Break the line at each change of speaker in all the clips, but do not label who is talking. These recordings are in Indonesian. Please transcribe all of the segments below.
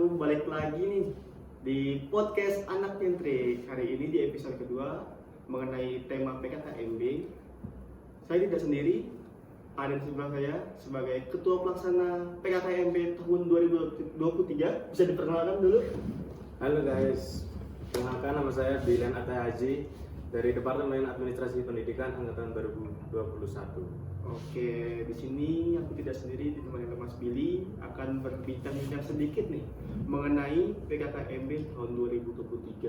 aku balik lagi nih di podcast Anak Nyentrik. Hari ini di episode kedua mengenai tema PKKMB. Saya tidak sendiri, ada di sebelah saya sebagai Ketua Pelaksana PKKMB tahun 2023. Bisa diperkenalkan dulu?
Halo guys, kenalkan nama saya Bilan Atta Haji dari Departemen Administrasi Pendidikan Angkatan 2021.
Oke, di sini aku tidak sendiri, ditemani oleh Mas Billy, akan berbincang-bincang sedikit nih mengenai PKKMB tahun 2023.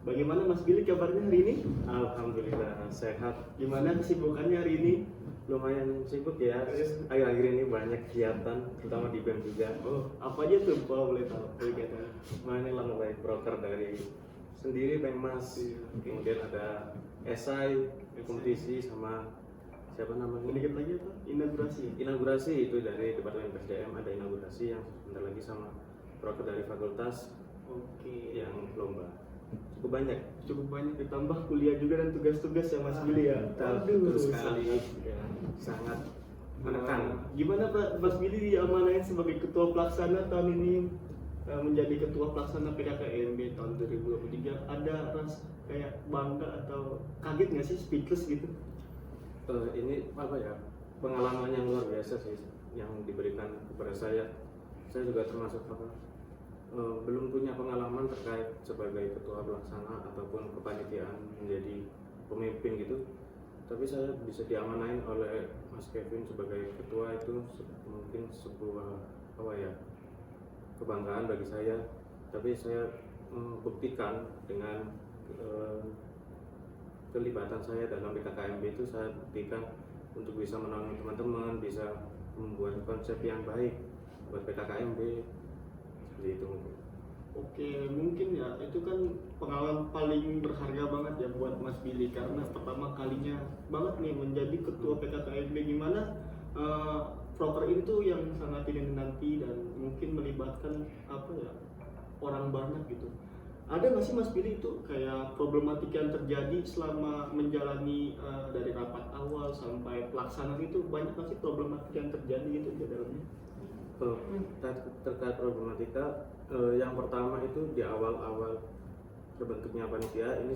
Bagaimana Mas Billy kabarnya hari ini?
Alhamdulillah sehat.
Gimana kesibukannya hari ini?
Lumayan sibuk ya. Akhir-akhir ini banyak kegiatan, terutama di BEM juga.
Oh, apa aja tuh kalau boleh tahu kegiatan?
Mana mulai broker dari sendiri Pengmas, kemudian ada esai, kompetisi sama siapa namanya?
Sedikit lagi apa? Inaugurasi.
Inaugurasi itu dari Departemen PSDM, ada inaugurasi yang sebentar lagi sama broker dari fakultas
Oke.
yang lomba. Cukup banyak.
Cukup banyak, ditambah kuliah juga dan tugas-tugas ya Mas Billy ya.
Betul sekali. Ya, sangat menekan.
Gimana Pak Mas Billy diamanahin sebagai ketua pelaksana tahun ini, menjadi ketua pelaksana PKKMB tahun 2023? Ada rasa kayak bangga atau kaget nggak sih, speechless gitu?
Ini apa ya, pengalaman yang luar biasa sih yang diberikan kepada saya. Saya juga termasuk belum punya pengalaman terkait sebagai ketua pelaksana ataupun kepanitiaan menjadi pemimpin gitu. Tapi saya bisa diamanain oleh Mas Kevin sebagai ketua, itu mungkin sebuah kebanggaan bagi saya. Tapi saya buktikan dengan kelibatan saya dalam PKKMB itu, saya buktikan untuk bisa menolong teman-teman, bisa membuat konsep yang baik buat PKKMB seperti itu mungkin.
Oke, mungkin ya itu kan pengalaman paling berharga banget ya buat Mas Billy, karena pertama kalinya banget nih menjadi ketua PKKMB. Gimana proker ini tuh yang sangat dinanti dan mungkin melibatkan orang banyak gitu. Ada nggak sih Mas Billy itu kayak problematika yang terjadi selama menjalani dari rapat awal sampai pelaksanaan itu, banyak nggak sih problematika yang terjadi gitu di dalamnya?
Terkait problematika, yang pertama itu di awal-awal terbentuknya panitia ini,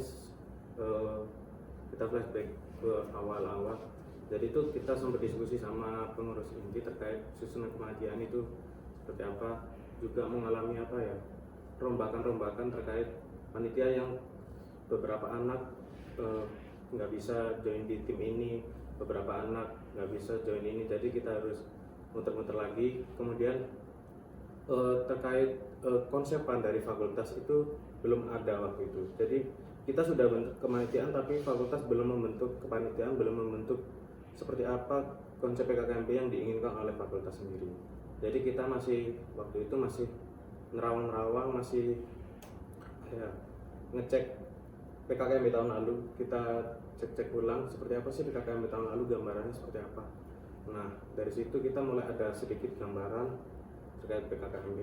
kita flashback ke awal-awal. Jadi itu kita sempat diskusi sama pengurus inti terkait susunan kematian itu seperti apa, juga mengalami rombakan-rombakan terkait panitia yang beberapa anak nggak bisa join di tim ini, beberapa anak nggak bisa join ini, jadi kita harus muter-muter lagi. Kemudian terkait konsepan dari fakultas itu belum ada waktu itu. Jadi kita sudah bentuk kepanitiaan tapi fakultas belum membentuk kepanitiaan, belum membentuk seperti apa konsep PKKMB yang diinginkan oleh fakultas sendiri. Jadi kita masih waktu itu masih nerawang-nerawang, masih ngecek PKKMB tahun lalu, kita cek-cek ulang seperti apa sih PKKMB tahun lalu, gambarannya seperti apa. Nah, dari situ kita mulai ada sedikit gambaran terkait PKKMB.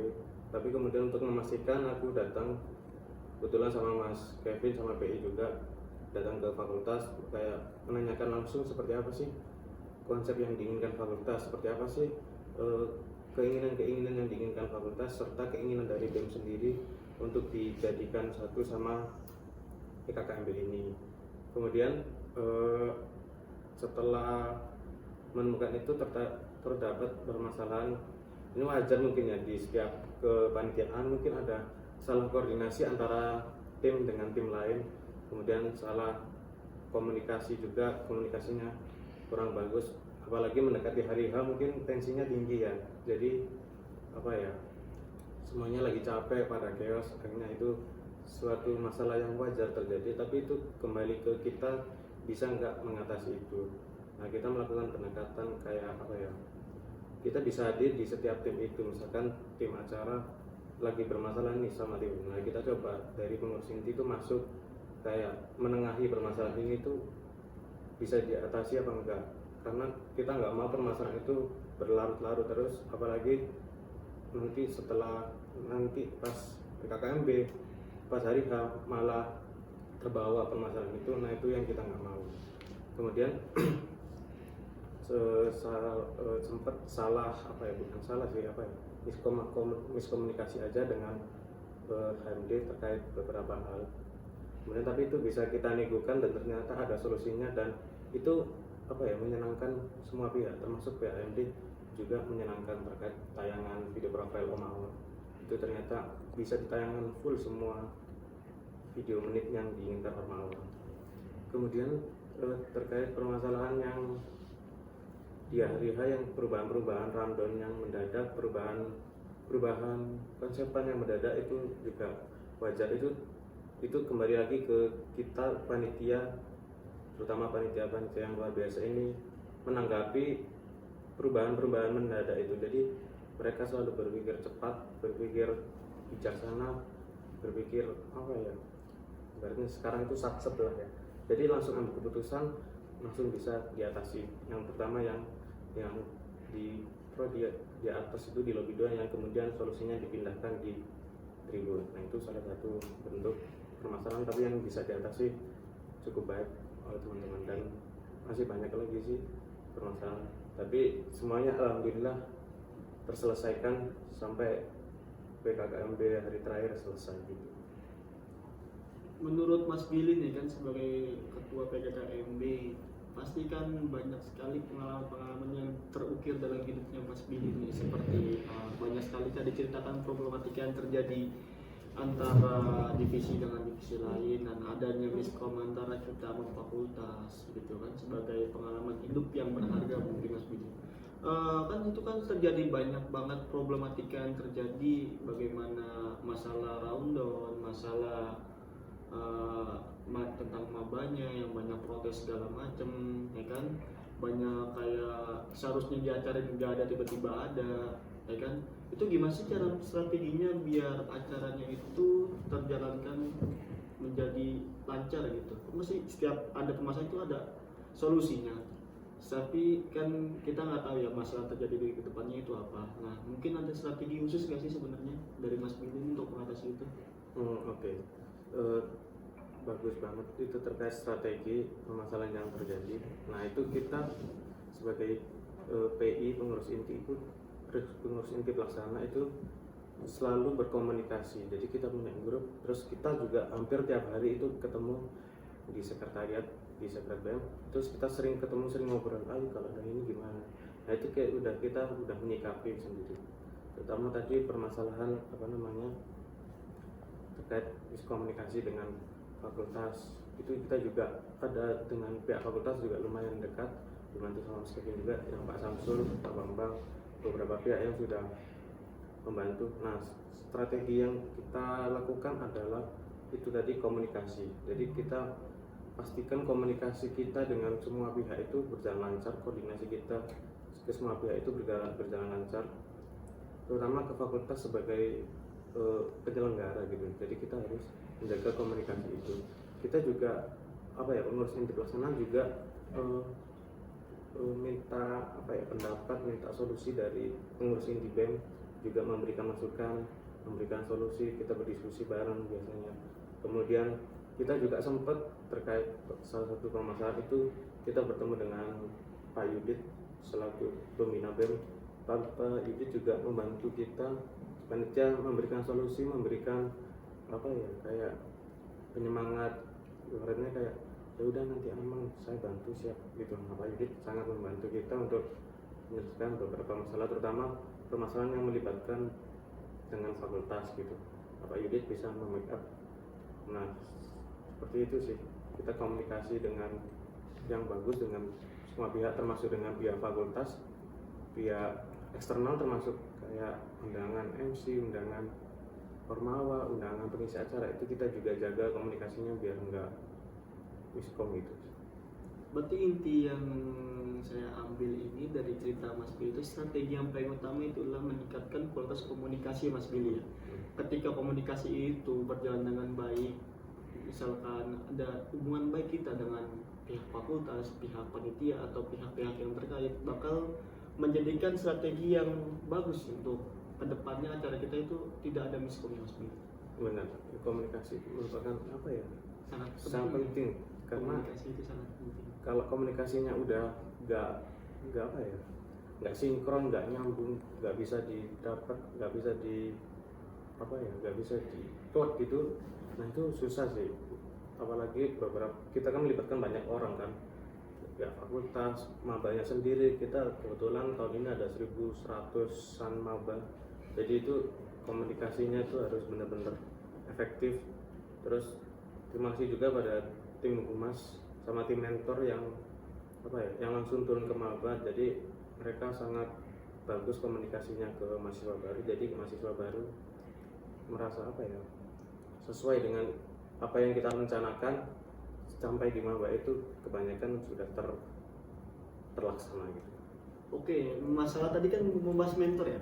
Tapi kemudian untuk memastikan, aku datang kebetulan sama Mas Kevin sama PI juga, datang ke fakultas kayak menanyakan langsung seperti apa sih konsep yang diinginkan fakultas, seperti apa sih keinginan-keinginan yang diinginkan fakultas, serta keinginan dari BEM sendiri untuk dijadikan satu sama PKKMB ini. Kemudian setelah menemukan itu terdapat permasalahan, ini wajar mungkin ya, di setiap kepanitiaan mungkin ada salah koordinasi antara tim dengan tim lain, kemudian salah komunikasi juga, komunikasinya kurang bagus, apalagi mendekati hari H mungkin tensinya tinggi ya. Jadi semuanya lagi capek, pada chaos, akhirnya itu suatu masalah yang wajar terjadi. Tapi itu kembali ke kita bisa nggak mengatasi itu. Nah, kita melakukan pendekatan kayak kita bisa hadir di setiap tim itu. Misalkan tim acara lagi bermasalah nih sama tim, nah kita coba dari pengurus inti itu masuk kayak menengahi permasalahan ini tuh bisa diatasi apa enggak, karena kita nggak mau permasalahan itu berlarut-larut terus, apalagi nanti pas PKKMB pas hari H malah terbawa permasalahan itu. Nah, itu yang kita nggak mau. Kemudian sempat salah apa ya, bukan salah sih, apa ya, miskomunikasi aja dengan HMD terkait beberapa hal. Kemudian tapi itu bisa kita negokan dan ternyata ada solusinya, dan itu apa ya, menyenangkan semua pihak termasuk pihak HMD juga menyenangkan terkait tayangan video profile Om Awang. Itu ternyata bisa ditayangkan full semua video menit yang diinginkan Om Awang. Kemudian terkait permasalahan yang di hari H yang perubahan rundown yang mendadak, perubahan konsepan yang mendadak itu juga wajar. Itu kembali lagi ke kita panitia, terutama panitia yang luar biasa ini menanggapi perubahan mendadak itu. Jadi mereka selalu berpikir cepat, berpikir bijaksana, berpikir apa ya, berarti sekarang itu satset lah ya. Jadi langsung ambil keputusan, langsung bisa diatasi. Yang pertama yang di atas itu di lobby 2, yang kemudian solusinya dipindahkan di tribun. Nah itu salah satu bentuk permasalahan, tapi yang bisa diatasi cukup baik oleh teman-teman, dan masih banyak lagi sih permasalahan. Tapi semuanya alhamdulillah terselesaikan sampai PKKMB hari terakhir selesai gitu.
Menurut Mas Billy nih kan sebagai ketua PKKMB, pasti kan banyak sekali pengalaman-pengalaman yang terukir dalam hidupnya Mas Billy nih, seperti banyak sekali tadi ceritakan problematika yang terjadi antara divisi dengan divisi lain, dan adanya miskom antara kita sama fakultas gitu kan, sebagai pengalaman hidup yang berharga mungkin Mas Billy. Kan itu kan terjadi banyak banget problematika yang terjadi, bagaimana masalah rundown, masalah tentang mabanya yang banyak protes segala macem, ya kan, banyak kayak seharusnya di acara nggak ada tiba-tiba ada, ya kan. Itu gimana sih cara strateginya biar acaranya itu terjalankan menjadi lancar gitu? Mesti setiap ada permasalahan itu ada solusinya, tapi kan kita nggak tahu ya masalah terjadi di kedepannya itu apa. Nah mungkin ada strategi khusus nggak sih sebenarnya dari Mas Billy untuk mengatasi itu?
Oke. Bagus banget itu terkait strategi permasalahan yang terjadi. Nah itu kita sebagai PI pengurus inti pelaksana itu selalu berkomunikasi. Jadi kita punya grup, terus kita juga hampir tiap hari itu ketemu di sekretariat, di sekret BEM. Terus kita sering ketemu, sering ngobrol, ayo kalau ada ini gimana. Nah itu kayak kita udah menyikapi sendiri. Terutama tadi permasalahan terkait miskomunikasi dengan fakultas, itu kita juga ada dengan pihak fakultas juga lumayan dekat, dibantu sama Mas Kevin juga, yang Pak Samsul, Pak Bambang, beberapa pihak yang sudah membantu. Nah strategi yang kita lakukan adalah itu tadi, komunikasi. Jadi kita pastikan komunikasi kita dengan semua pihak itu berjalan lancar, koordinasi kita ke semua pihak itu berjalan lancar, terutama ke fakultas sebagai penyelenggara gitu. Jadi kita harus menjaga komunikasi itu. Kita juga pengurus inti pelaksana juga minta pendapat, minta solusi dari pengurus inti BEM, juga memberikan masukan, memberikan solusi, kita berdiskusi bareng biasanya. Kemudian kita juga sempat terkait salah satu permasalahan itu, kita bertemu dengan Pak Yudit selaku pembina BEM. Pak Yudit juga membantu kita panitia, memberikan solusi, memberikan kayak penyemangat, ibaratnya kayak ya udah nanti emang saya bantu siap gitu. Pak Yudit sangat membantu kita untuk menyelesaikan beberapa masalah, terutama permasalahan yang melibatkan dengan fakultas gitu. Pak Yudit bisa membackup. Nah seperti itu sih, kita komunikasi dengan yang bagus dengan semua pihak, termasuk dengan pihak fakultas, pihak eksternal, termasuk kayak undangan MC, undangan Ormawa, undangan pengisi acara, itu kita juga jaga komunikasinya biar enggak miskom gitu.
Berarti inti yang saya ambil ini dari cerita Mas Billy itu, strategi yang paling utama itulah meningkatkan kualitas komunikasi Mas Billy ya. Ketika komunikasi itu berjalan dengan baik, misalkan ada hubungan baik kita dengan pihak fakultas, pihak panitia atau pihak-pihak yang terkait, bakal menjadikan strategi yang bagus untuk kedepannya acara kita itu tidak ada miskom ya Mas Billy.
Benar, komunikasi merupakan sangat penting, karena
komunikasi itu sangat penting.
Kalau komunikasinya udah nggak nggak apa ya, nggak sinkron, nggak nyambung, nggak bisa didapat, nggak bisa di apa ya, nggak bisa di plot gitu. Nah itu susah sih, apalagi beberapa kita kan melibatkan banyak orang kan, ya fakultas mabanya sendiri. Kita kebetulan tahun ini ada 1.100-an maba, jadi itu komunikasinya itu harus benar-benar efektif. Terus terima kasih juga pada tim humas sama tim mentor yang apa ya, yang langsung turun ke maba, jadi mereka sangat bagus komunikasinya ke mahasiswa baru. Jadi mahasiswa baru merasa apa ya, sesuai dengan apa yang kita rencanakan, sampai di maba itu kebanyakan sudah terlaksana gitu.
Oke, masalah tadi kan membahas mentor ya.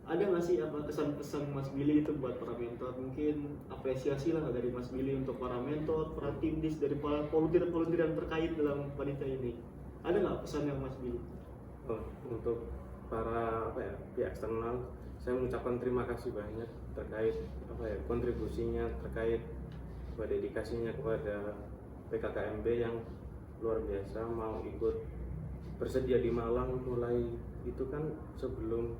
Ada nggak sih apa kesan-kesan Mas Billy itu buat para mentor? Mungkin apresiasi lah dari Mas Billy untuk para mentor, para tim dis, dari para volunteer-volunteer yang terkait dalam panitia ini. Ada nggak pesan yang Mas Billy?
Untuk para apa ya, pihak eksternal, saya mengucapkan terima kasih banyak terkait apa ya, kontribusinya, terkait dedikasinya kepada PKKMB yang luar biasa, mau ikut bersedia di Malang mulai itu kan sebelum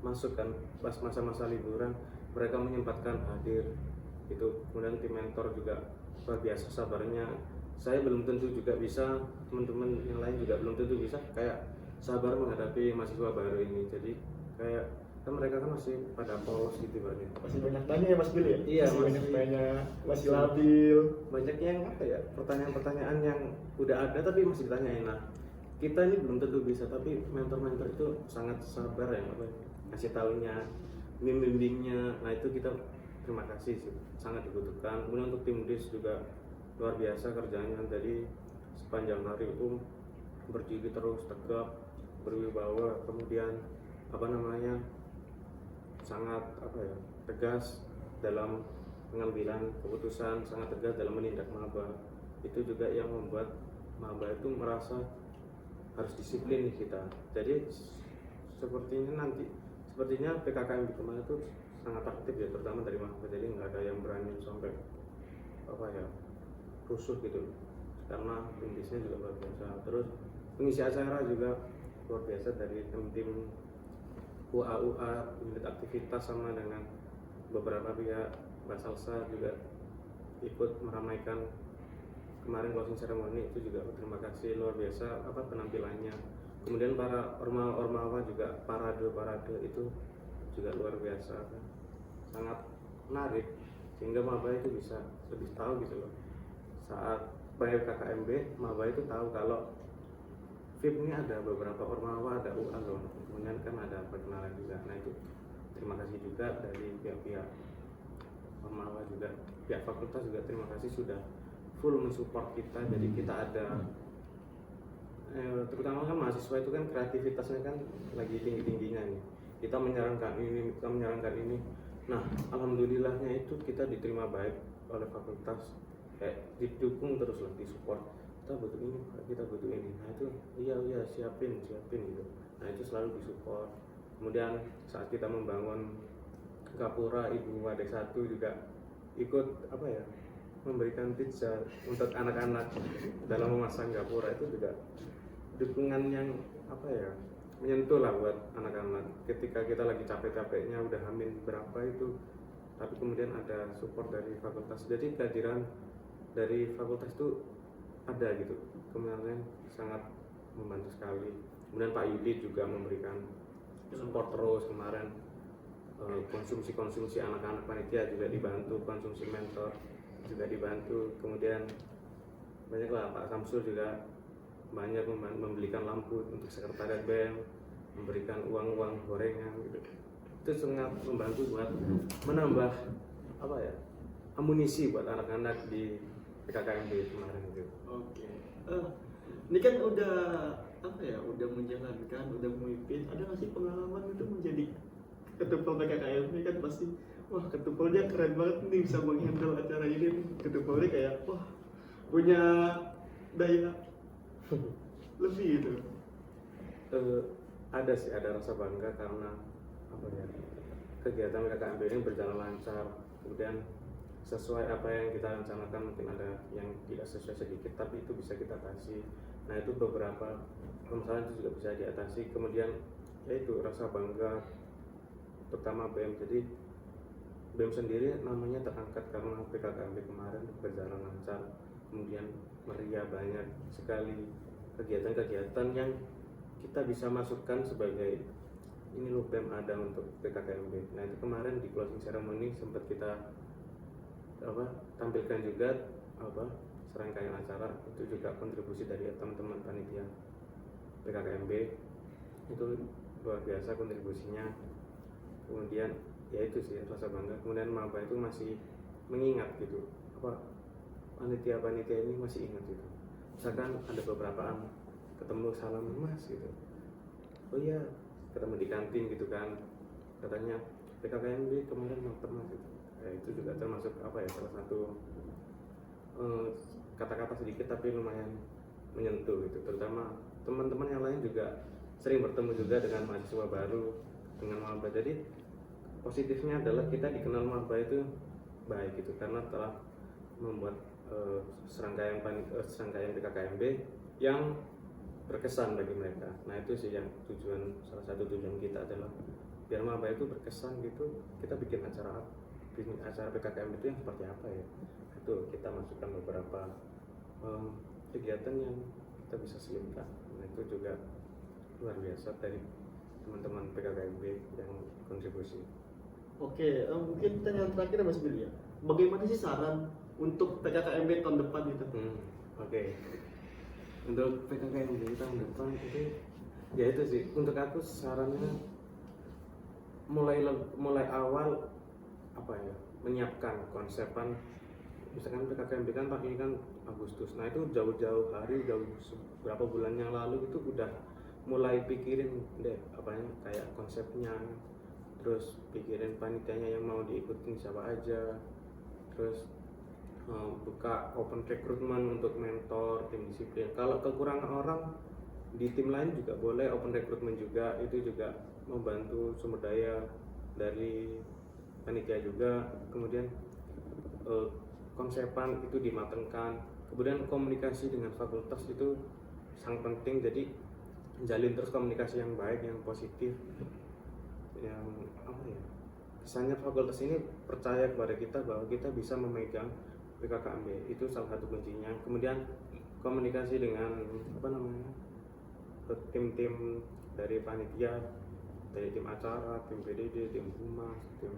masuk kan, pas masa-masa liburan mereka menyempatkan hadir itu. Kemudian tim mentor juga luar biasa sabarnya. Saya belum tentu juga bisa, teman-teman yang lain juga belum tentu bisa kayak sabar menghadapi mahasiswa baru ini. Jadi kayak kan mereka kan masih pada polos gitu kan ya.
Masih banyak tanya ya Mas Billy ya?
Iya,
masih banyak
masih.
tanya, masih labil.
Banyak yang apa ya, pertanyaan-pertanyaan yang udah ada tapi masih ditanyain. Nah kita ini belum tentu bisa, tapi mentor-mentor itu sangat sabar ya, apa kasih taunya, membimbingnya. Nah itu kita terima kasih sih, sangat dibutuhkan. Kemudian untuk tim dis juga luar biasa kerjanya, jadi sepanjang hari itu berdiri terus tegap, berwibawa, kemudian apa namanya, sangat apa ya, tegas dalam pengambilan keputusan, sangat tegas dalam menindak maba. Itu juga yang membuat maba itu merasa harus disiplin nih kita. Jadi sepertinya PKKMB kemarin itu sangat aktif ya, terutama dari maba. Jadi nggak ada yang berani sampai apa ya, rusuh gitu, karena indisnya juga luar biasa. Terus pengisi acara juga luar biasa dari tim UA unit aktivitas, sama dengan beberapa pihak Basalsa juga ikut meramaikan kemarin closing ceremony. Itu juga terima kasih luar biasa apa penampilannya. Kemudian para ormawa juga parade itu juga luar biasa kan, sangat menarik, sehingga maba itu bisa lebih tahu gitu loh. Saat bayar KKMB, maba itu tahu kalau VIP ini ada beberapa ormawa, ada UA loh, kemudian kan ada perkenalan juga. Nah itu terima kasih juga dari pihak-pihak ormawa, juga pihak fakultas juga terima kasih sudah full mensupport kita. Jadi kita ada terutama kan mahasiswa itu kan kreativitasnya kan lagi tinggi-tingginya nih. Kita menyarankan ini. Nah, alhamdulillahnya itu kita diterima baik oleh fakultas, kayak didukung terus lah, disupport. Kita butuh ini. Nah itu iya siapin gitu. Nah itu selalu disupport. Kemudian saat kita membangun Gapura, Ibu Wadah 1 juga ikut apa ya, memberikan tips untuk anak-anak dalam memasang Gapura. Itu juga dukungan yang apa ya, menyentuh lah buat anak-anak. Ketika kita lagi capek-capeknya udah hamil berapa itu, tapi kemudian ada support dari fakultas. Jadi kehadiran dari fakultas itu ada gitu, kemarin sangat membantu sekali. Kemudian Pak Yudi juga memberikan support terus kemarin. Konsumsi anak-anak panitia juga dibantu, konsumsi mentor juga dibantu. Kemudian banyaklah Pak Samsul juga banyak membelikan lampu untuk sekretariat BEM, memberikan uang gorengan gitu. Itu sangat membantu buat menambah apa ya, amunisi buat anak-anak di PKKMB kemarin gitu.
Oke. Ini kan udah apa ya, udah menjalankan, udah memimpin. Ada nggak sih pengalaman itu menjadi ketua PKKMB? Kan pasti wah ketupelnya keren banget nih, bisa menghandle acara ini. Ketupelnya kayak wah punya daya lebih gitu.
Ada sih, ada rasa bangga karena apa ya, kegiatan PKKMB ini berjalan lancar. Kemudian sesuai apa yang kita rencanakan, mungkin ada yang tidak sesuai sedikit, tapi itu bisa kita kasih. Nah itu beberapa permasalahan itu juga bisa diatasi. Kemudian yaitu rasa bangga terutama BEM. Jadi BEM sendiri namanya terangkat karena PKKMB kemarin berjalan lancar, kemudian meriah, banyak sekali kegiatan-kegiatan yang kita bisa masukkan sebagai ini loh BEM ada untuk PKKMB. Nah itu kemarin di closing ceremony sempat kita tampilkan juga serangkaian acara, itu juga kontribusi dari teman-teman panitia PKKMB, itu luar biasa kontribusinya. Kemudian ya itu sih rasa bangga. Kemudian maba itu masih mengingat gitu, panitia-panitia ini masih ingat gitu. Misalkan ada beberapa ketemu salam mas gitu, oh iya ketemu di kantin gitu kan, katanya PKKMB kemarin nonton mas gitu. Ya, itu juga termasuk salah satu kata-kata sedikit tapi lumayan menyentuh gitu. Terutama teman-teman yang lain juga sering bertemu juga dengan mahasiswa baru, dengan maba. Jadi positifnya adalah kita dikenal maba itu baik gitu, karena telah membuat serangkaian PKKMB yang berkesan bagi mereka. Nah itu sih yang salah satu tujuan kita adalah biar maba itu berkesan gitu. Kita bikin acara PKKMB itu yang seperti apa ya, itu kita masukkan beberapa kegiatan yang kita bisa selipkan. Nah itu juga luar biasa dari teman-teman PKKMB yang kontribusi.
Oke, mungkin pertanyaan terakhir Mas Billy ya. Bagaimana sih saran untuk PKKMB tahun depan gitu?
Oke. Untuk PKKMB tahun depan itu ya itu sih, untuk aku sarannya mulai awal menyiapkan konsepan. Misalkan PKKMB kan Pak ini kan Agustus, nah itu jauh-jauh hari, berapa bulan yang lalu itu udah mulai pikirin deh kayak konsepnya, terus pikirin panitianya yang mau diikutin siapa aja, terus buka open recruitment untuk mentor tim disiplin. Kalau kekurangan orang di tim lain juga boleh open recruitment juga, itu juga membantu sumber daya dari panitia juga. Kemudian konsepan itu dimatangkan, kemudian komunikasi dengan fakultas itu sangat penting. Jadi jalin terus komunikasi yang baik, yang positif, yang kesannya fakultas ini percaya kepada kita bahwa kita bisa memegang PKKMB, itu salah satu kuncinya. Kemudian komunikasi dengan tim-tim dari panitia, dari tim acara, tim PDD, tim humas, tim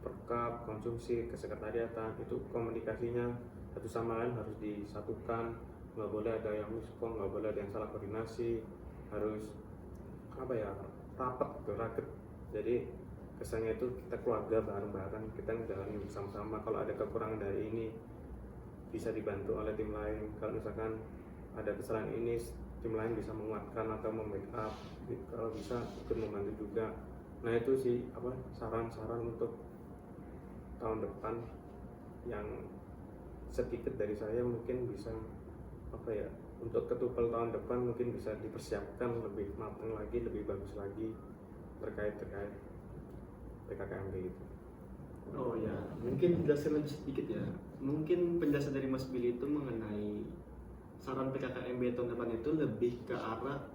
perkap, konsumsi, kesekretariatan, itu komunikasinya satu sama lain harus disatukan. Nggak boleh ada yang miskom, nggak boleh ada yang salah koordinasi, harus rapat. Jadi kesannya itu kita keluarga bareng-bareng, kita ngejalanin bersama-sama. Kalau ada kekurangan dari ini bisa dibantu oleh tim lain. Kalau misalkan ada kesalahan ini, tim lain bisa menguatkan atau membackup. Kalau bisa ikut membantu juga. Nah itu sih saran-saran untuk tahun depan yang sedikit dari saya. Mungkin bisa untuk ketupel tahun depan mungkin bisa dipersiapkan lebih matang lagi, lebih bagus lagi terkait PKKMB itu.
Oh ya, mungkin penjelasan lebih sedikit ya. Mungkin penjelasan dari Mas Billy itu mengenai saran PKKMB tahun depan itu lebih ke arah,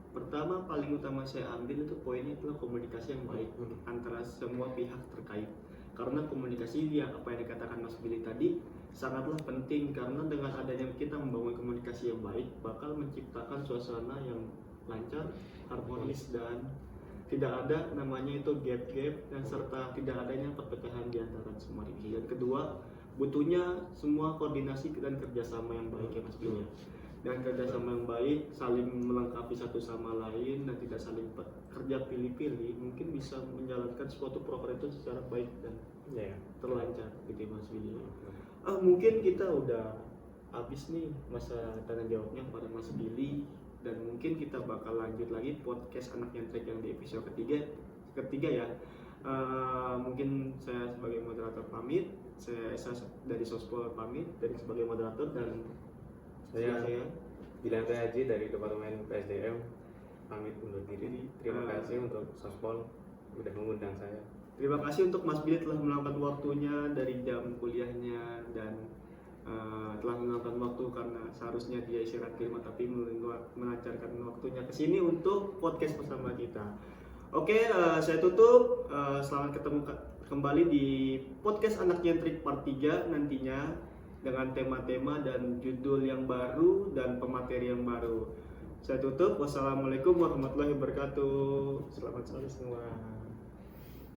pertama paling utama saya ambil itu poinnya adalah komunikasi yang baik antara semua pihak terkait. Karena komunikasi yang apa yang dikatakan Mas Billy tadi sangatlah penting, karena dengan adanya kita membangun komunikasi yang baik bakal menciptakan suasana yang lancar, harmonis, dan tidak ada namanya itu gap-gap, dan serta tidak adanya perpecahan di antara semua ini. Dan kedua, butuhnya semua koordinasi dan kerjasama yang baik ya Mas Billy. Dan kerjasama yang baik, saling melengkapi satu sama lain dan tidak saling kerja pilih-pilih, mungkin bisa menjalankan suatu program itu secara baik dan terlancar gitu Mas Billy. Mungkin kita udah habis nih masa tanya jawabnya kepada Mas Billy, dan mungkin kita bakal lanjut lagi podcast Anak Nyentrik yang di episode ketiga ya. Mungkin saya sebagai moderator pamit, saya dari Sospol pamit dari sebagai moderator, dan
saya Bilang Haji dari Departemen PSDM pamit undur diri. Terima kasih untuk Sospol sudah mengundang saya.
Terima kasih untuk Mas Billy telah meluangkan waktunya dari jam kuliahnya dan telah meluangkan waktu karena seharusnya dia istirahat di rumah tapi melancarkan waktunya ke sini untuk podcast bersama kita. Oke, saya tutup. Selamat ketemu kembali di podcast Anak Nyentrik part 3 nantinya dengan tema-tema dan judul yang baru dan pemateri yang baru. Saya tutup. Wassalamualaikum warahmatullahi wabarakatuh. Selamat sore semua.